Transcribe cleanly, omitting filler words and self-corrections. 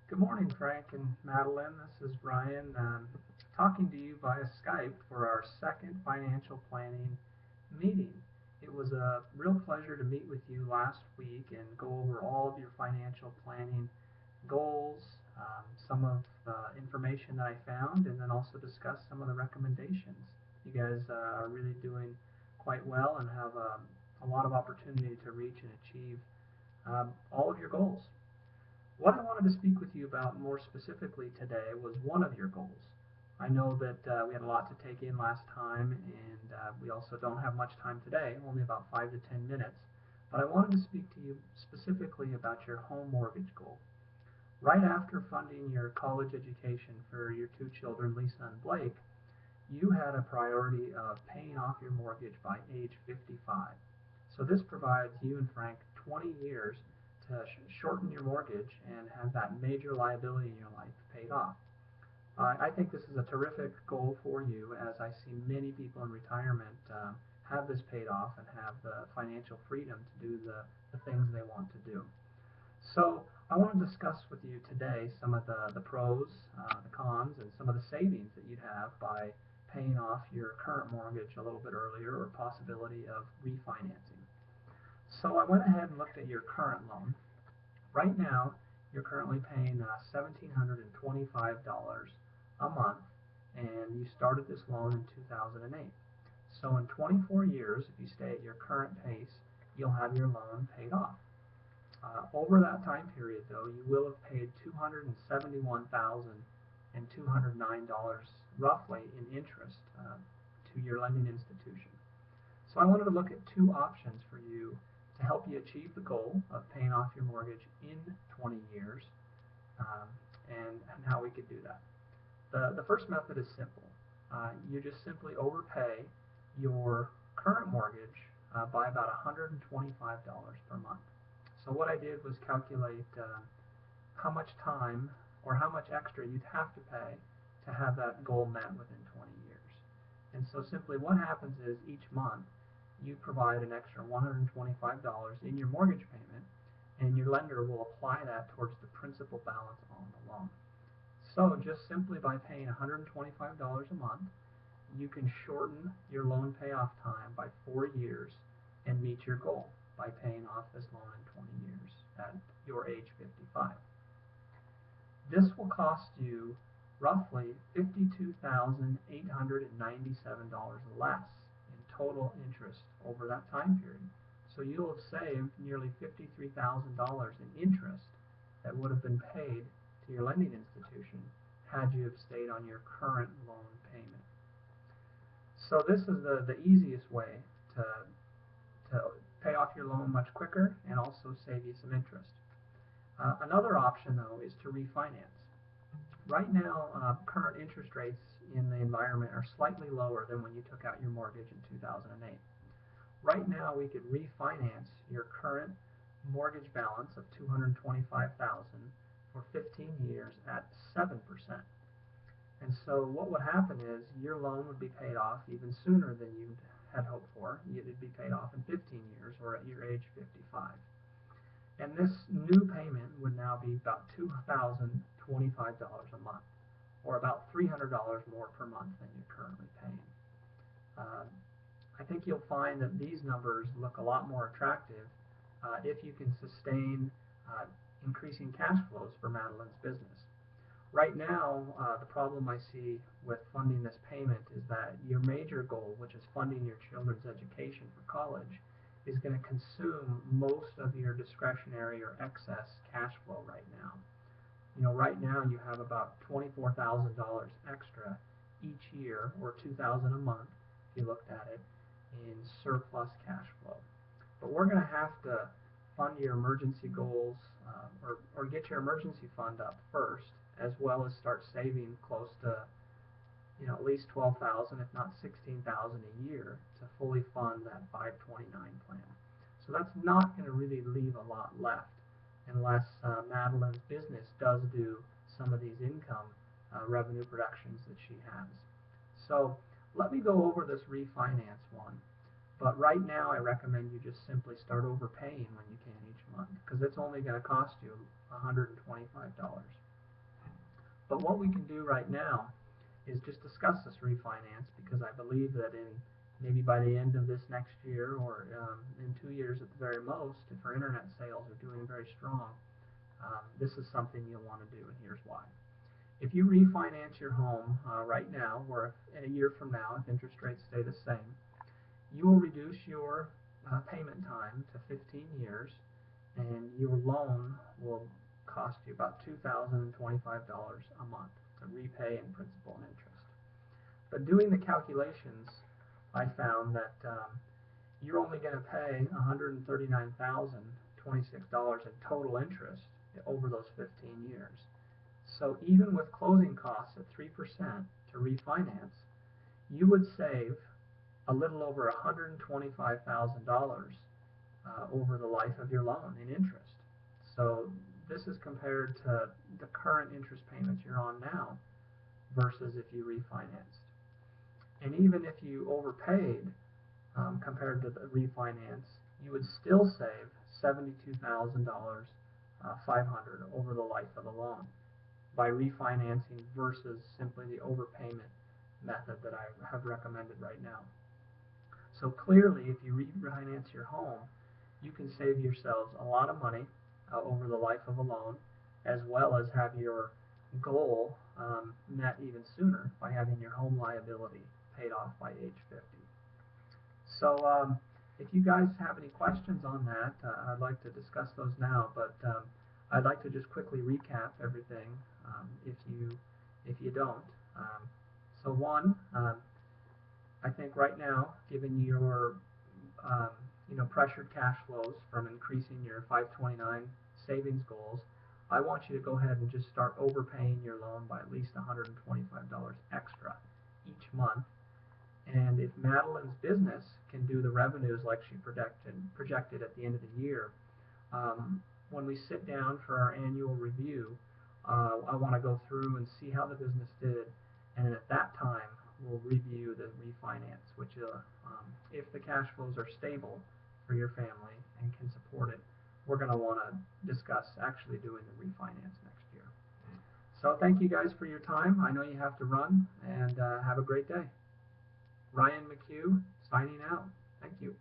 Good morning, Frank and Madeline. This is Brian talking to you via Skype for our second financial planning meeting. It was a real pleasure to meet with you last week and go over all of your financial planning goals, some of the information that I found, and then also discuss some of the recommendations. You guys are really doing quite well and have a lot of opportunity to reach and achieve all of your goals. What I wanted to speak with you about more specifically today was one of your goals. I know that we had a lot to take in last time, and we also don't have much time today, only about 5 to 10 minutes. But I wanted to speak to you specifically about your home mortgage goal. Right after funding your college education for your two children, Lisa and Blake, you had a priority of paying off your mortgage by age 55. So this provides you and Frank 20 years to shorten your mortgage and have that major liability in your life paid off. I think this is a terrific goal for you, as I see many people in retirement have this paid off and have the financial freedom to do the things they want to do. So I want to discuss with you today some of the pros, the cons, and some of the savings that you'd have by paying off your current mortgage a little bit earlier or possibility of refinancing. So I went ahead and looked at your current loan. Right now, you're currently paying $1,725 a month, and you started this loan in 2008. So in 24 years, if you stay at your current pace, you'll have your loan paid off. Over that time period, though, you will have paid $271,209 roughly in interest to your lending institution. So I wanted to look at two options for you to help you achieve the goal of paying off your mortgage in 20 years um, and how we could do that. The first method is simple. You just simply overpay your current mortgage by about $125 per month. So what I did was calculate how much time or how much extra you'd have to pay to have that goal met within 20 years. And so simply what happens is each month you provide an extra $125 in your mortgage payment, and your lender will apply that towards the principal balance on the loan. So just simply by paying $125 a month, you can shorten your loan payoff time by 4 years and meet your goal by paying off this loan in 20 years at your age 55. This will cost you roughly $52,897 less in total interest over that time period. So you'll have saved nearly $53,000 in interest that would have been paid to your lending institution had you have stayed on your current loan payment. So this is the easiest way to pay off your loan much quicker and also save you some interest. Another option, though, is to refinance. Right now, current interest rates in the environment are slightly lower than when you took out your mortgage in 2008. Right now, we could refinance your current mortgage balance of $225,000 for 15 years at 7%. And so what would happen is your loan would be paid off even sooner than you had hoped for. It'd be paid off in 15 years or at your age 55. And this new payment would now be about $2,025 a month, or about $300 more per month than you're currently paying. Uh, I think you'll find that these numbers look a lot more attractive if you can sustain uh, increasing cash flows for Madeline's business. Right now, the problem I see with funding this payment is that your major goal, which is funding your children's education for college, is going to consume most of your discretionary or excess cash flow right now. Right now you have about $24,000 extra each year, or $2,000 a month, if you looked at it, in surplus cash flow. But we're going to have to fund your emergency goals, or get your emergency fund up first, as well as start saving close to at least 12,000, if not 16,000 a year to fully fund that 529 plan. So that's not going to really leave a lot left unless Madeline's business does do some of these income revenue productions that she has. So let me go over this refinance one. But right now, I recommend you just simply start overpaying when you can each month, because it's only going to cost you $125. But what we can do right now is just discuss this refinance, because I believe that in maybe by the end of this next year, or in 2 years at the very most, if our internet sales are doing very strong, this is something you'll want to do, and here's why. If you refinance your home right now, or if, a year from now, if interest rates stay the same, you will reduce your payment time to 15 years, and your loan will cost you about $2,025 a month to repay in principal and interest. But doing the calculations, I found that you're only going to pay $139,026 in total interest over those 15 years. So even with closing costs at 3% to refinance, you would save a little over $125,000 over the life of your loan in interest. So this is compared to the current interest payments you're on now versus if you refinanced. And even if you overpaid compared to the refinance, you would still save $72,500 over the life of the loan by refinancing versus simply the overpayment method that I have recommended right now. So clearly, if you refinance your home, you can save yourselves a lot of money over the life of a loan, as well as have your goal met even sooner by having your home liability paid off by age 50. So if you guys have any questions on that, I'd like to discuss those now, but I'd like to just quickly recap everything if you don't. So one, I think right now, given your pressured cash flows from increasing your 529 savings goals, I want you to go ahead and just start overpaying your loan by at least $125 extra each month. And if Madeline's business can do the revenues like she projected at the end of the year, when we sit down for our annual review, I want to go through and see how the business did, and at that time we'll review the refinance, which if the cash flows are stable for your family and can support it, we're going to want to discuss actually doing the refinance next year. So thank you guys for your time. I know you have to run, and have a great day. Ryan McHugh signing out. Thank you.